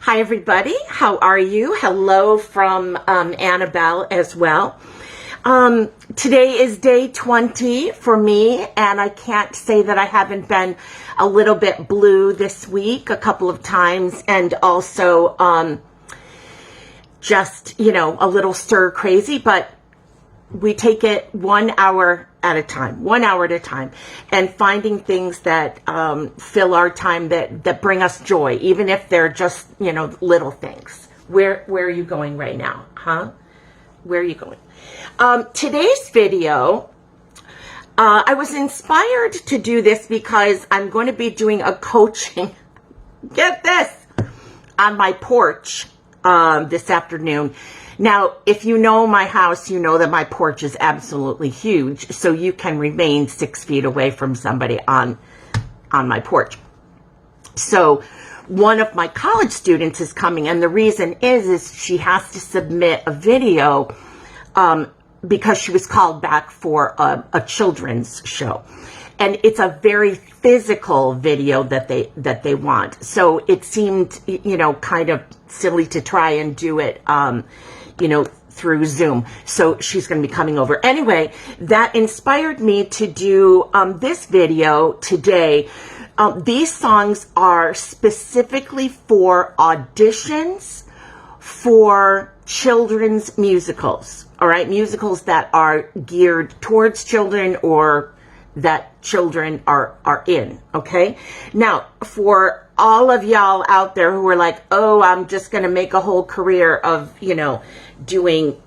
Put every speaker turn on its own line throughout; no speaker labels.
Hi, everybody. How are you? Hello from Annabelle as well. Today is day 20 for me, and I can't say that I haven't been a little bit blue this week a couple of times, and also just, a little stir crazy, but we take it 1 hour at a time, and finding things that fill our time that bring us joy, even if they're just, little things. Where are you going right now, huh? Where are you going? Today's video, I was inspired to do this because I'm going to be doing a coaching, get this, on my porch this afternoon. Now, if you know my house, you know that my porch is absolutely huge, so you can remain 6 feet away from somebody on my porch. So one of my college students is coming, and the reason is she has to submit a video because she was called back for a children's show. And it's a very physical video that they want. So it seemed, kind of silly to try and do it, through Zoom. So she's going to be coming over. Anyway, that inspired me to do this video today. These songs are specifically for auditions for children's musicals. All right, musicals that are geared towards children or that children are in, okay? Now, for all of y'all out there who are like, oh, I'm just going to make a whole career of, doing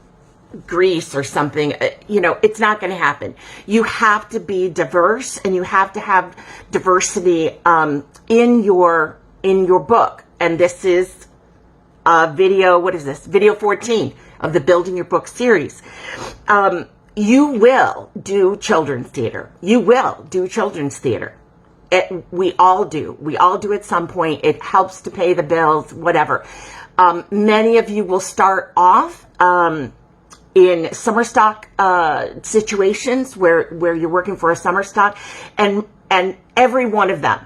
Grease or something, it's not going to happen. You have to be diverse, and you have to have diversity in your book. And this is video, what is this? Video 14 of the Building Your Book series. You will do children's theater. You will do children's theater. We all do. We all do at some point. It helps to pay the bills, whatever. Many of you will start off in summer stock situations where you're working for a summer stock, and every one of them,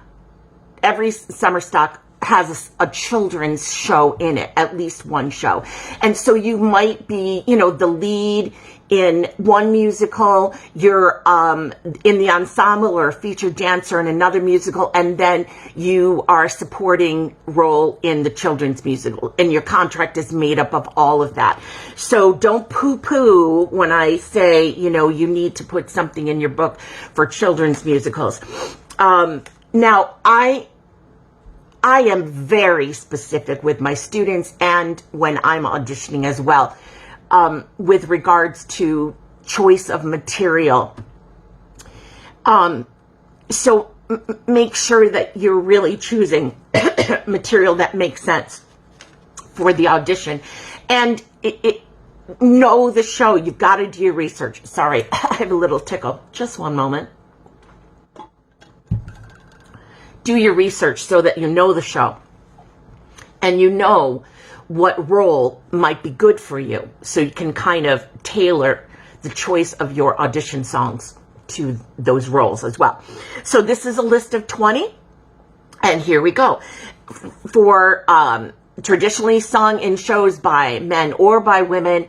every summer stock has a children's show in it, at least one show. And so you might be, the lead in one musical, you're in the ensemble or a featured dancer in another musical, and then you are a supporting role in the children's musical, and your contract is made up of all of that. So don't poo-poo when I say, you need to put something in your book for children's musicals. Now, I am very specific with my students and when I'm auditioning as well, with regards to choice of material. So make sure that you're really choosing material that makes sense for the audition. And know the show. You've got to do your research. Sorry, I have a little tickle. Just one moment. Do your research so that you know the show and you know what role might be good for you, so you can kind of tailor the choice of your audition songs to those roles as well. So this is a list of 20, and here we go. For traditionally sung in shows by men or by women,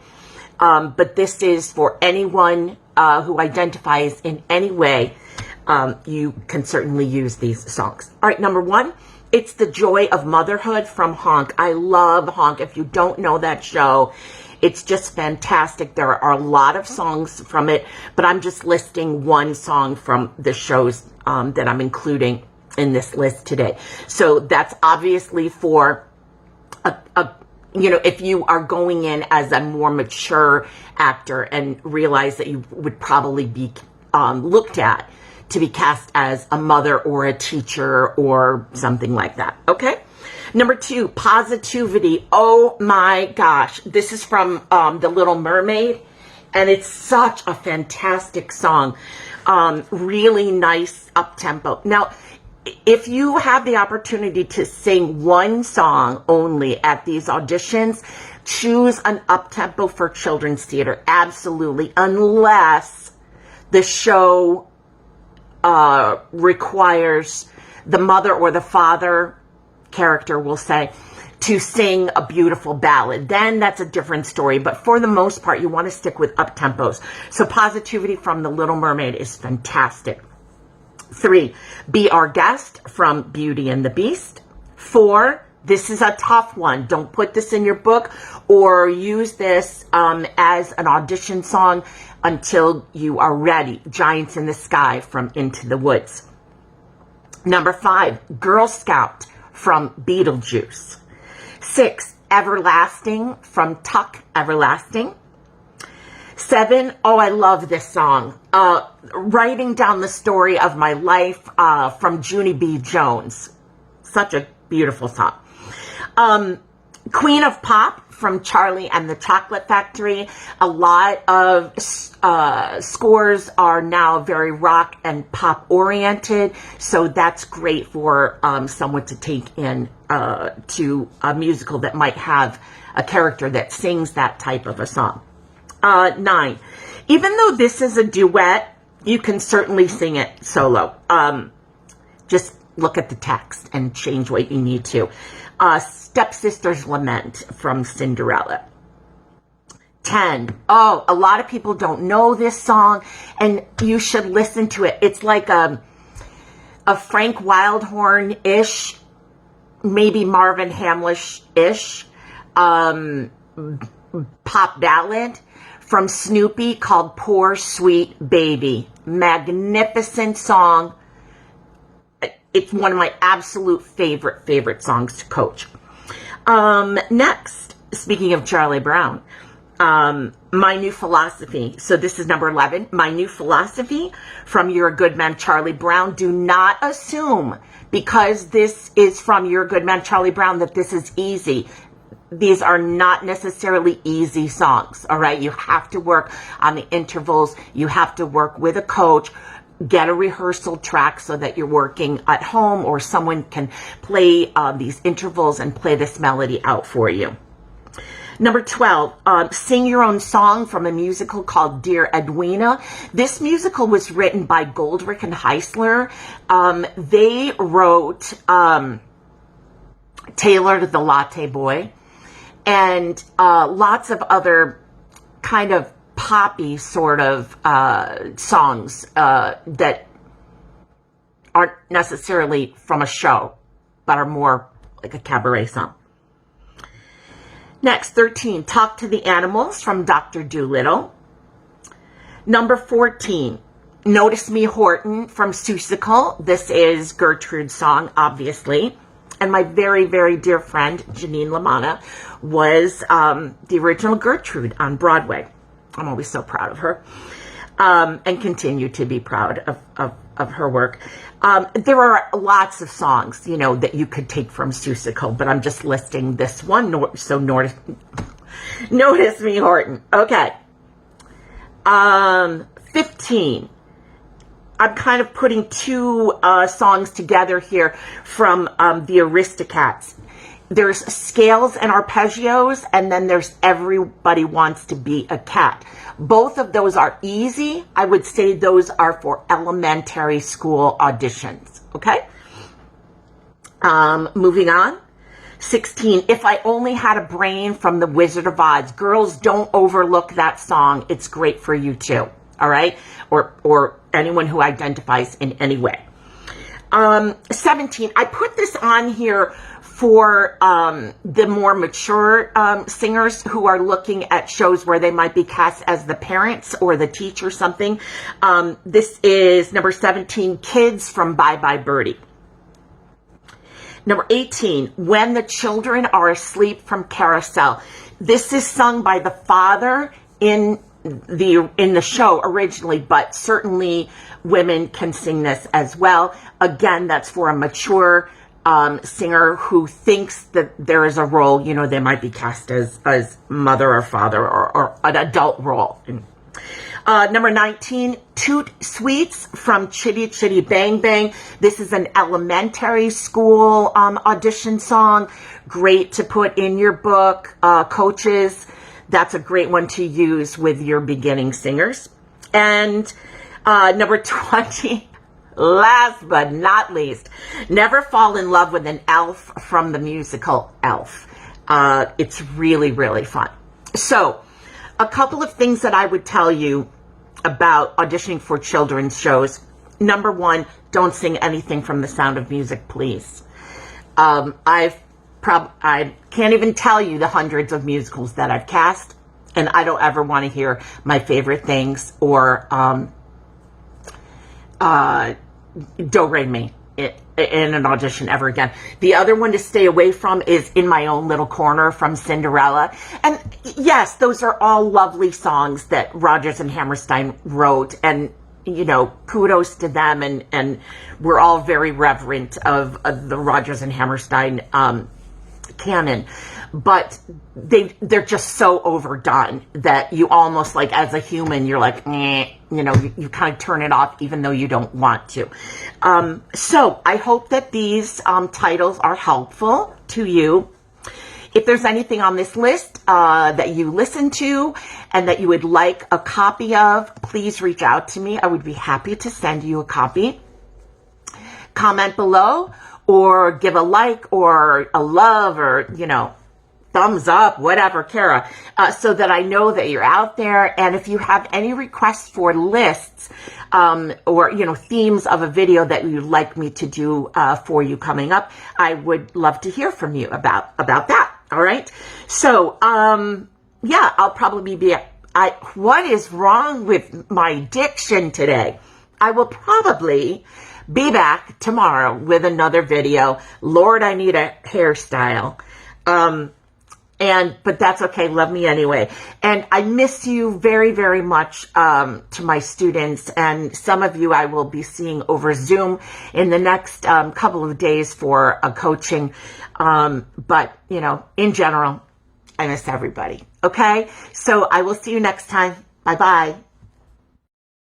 but this is for anyone who identifies in any way. You can certainly use these songs. All right, number 1, it's The Joy of Motherhood from Honk. I love Honk. If you don't know that show, it's just fantastic. There are a lot of songs from it, but I'm just listing one song from the shows that I'm including in this list today. So that's obviously for if you are going in as a more mature actor and realize that you would probably be looked at to be cast as a mother or a teacher or something like that. Okay. Number 2, Positivity. Oh my gosh. This is from The Little Mermaid, and it's such a fantastic song. Really nice up-tempo. Now, if you have the opportunity to sing one song only at these auditions, choose an up-tempo for children's theater. Absolutely. Unless the show requires the mother or the father character, will say, to sing a beautiful ballad. Then that's a different story. But for the most part, you want to stick with up tempos. So Positivity from The Little Mermaid is fantastic. 3, Be Our Guest from Beauty and the Beast. 4, this is a tough one. Don't put this in your book or use this as an audition song until you are ready. Giants in the Sky from Into the Woods. Number 5, Girl Scout from Beetlejuice. 6, Everlasting from Tuck Everlasting. 7, oh, I love this song. Writing Down the Story of My Life from Junie B. Jones. Such a beautiful song. Queen of Pop from Charlie and the Chocolate Factory. A lot of scores are now very rock and pop oriented, so that's great for someone to take in to a musical that might have a character that sings that type of a song. 9, even though this is a duet, you can certainly sing it solo. Just look at the text and change what you need to. Stepsister's Lament from Cinderella. 10, oh, a lot of people don't know this song, and you should listen to it. It's like a Frank Wildhorn-ish, maybe Marvin Hamlish-ish pop ballad from Snoopy called Poor Sweet Baby. Magnificent song. It's one of my absolute favorite songs to coach. Next, speaking of Charlie Brown, My New Philosophy. So this is number 11. My New Philosophy from You're a Good Man, Charlie Brown. Do not assume because this is from You're a Good Man, Charlie Brown that this is easy. These are not necessarily easy songs, all right? You have to work on the intervals. You have to work with a coach. Get a rehearsal track so that you're working at home or someone can play these intervals and play this melody out for you. Number 12, Sing Your Own Song from a musical called Dear Edwina. This musical was written by Goldrick and Heisler. They wrote Taylor to the Latte Boy and lots of other kind of poppy sort of songs that aren't necessarily from a show, but are more like a cabaret song. Next, 13, Talk to the Animals from Dr. Dolittle. Number 14, Notice Me Horton from Seussical. This is Gertrude's song, obviously. And my very, very dear friend, Janine LaManna, was the original Gertrude on Broadway. I'm always so proud of her and continue to be proud of her work. There are lots of songs, you know, that you could take from Seussical, but I'm just listing this one. So Notice Me Horton. Okay. 15. I'm kind of putting two songs together here from the Aristocats. There's Scales and Arpeggios, and then there's Everybody Wants to Be a Cat. Both of those are easy. I would say those are for elementary school auditions, okay? Moving on. 16, If I Only Had a Brain from The Wizard of Oz. Girls, don't overlook that song. It's great for you too, all right? Or anyone who identifies in any way. 17, I put this on here for the more mature singers who are looking at shows where they might be cast as the parents or the teacher or something. This is number 17, Kids from Bye Bye Birdie. Number 18, When the Children Are Asleep from Carousel. This is sung by the father in the show originally, but certainly women can sing this as well. Again, that's for a mature singer who thinks that there is a role, you know, they might be cast as mother or father or an adult role. Number 19, Toot Sweets from Chitty Chitty Bang Bang. This is an elementary school audition song. Great to put in your book, coaches. That's a great one to use with your beginning singers. And number 20, last but not least, never fall in love with an elf from the musical Elf. It's really, really fun. So, a couple of things that I would tell you about auditioning for children's shows. Number one, don't sing anything from The Sound of Music, please. I can't even tell you the hundreds of musicals that I've cast, and I don't ever want to hear my favorite things or Do Re Mi in an audition ever again. The other one to stay away from is In My Own Little Corner from Cinderella. And yes, those are all lovely songs that Rodgers and Hammerstein wrote, and you know, kudos to them, and we're all very reverent of the Rodgers and Hammerstein canon, but they're just so overdone that you almost, like, as a human, you're like, you know, you kind of turn it off even though you don't want to. So I hope that these titles are helpful to you. If there's anything on this list that you listen to and that you would like a copy of, please reach out to me. I would be happy to send you a copy. Comment below, or give a like or a love, or, you know, thumbs up, whatever, Kara, so that I know that you're out there. And if you have any requests for lists or, you know, themes of a video that you'd like me to do for you coming up, I would love to hear from you about that. All right. So, yeah, I'll probably be, what is wrong with my diction today? I will probably be back tomorrow with another video. Lord, I need a hairstyle. But that's okay. Love me anyway. And I miss you very, very much, to my students. And some of you I will be seeing over Zoom in the next couple of days for a coaching. But, you know, in general, I miss everybody. Okay. So I will see you next time. Bye-bye.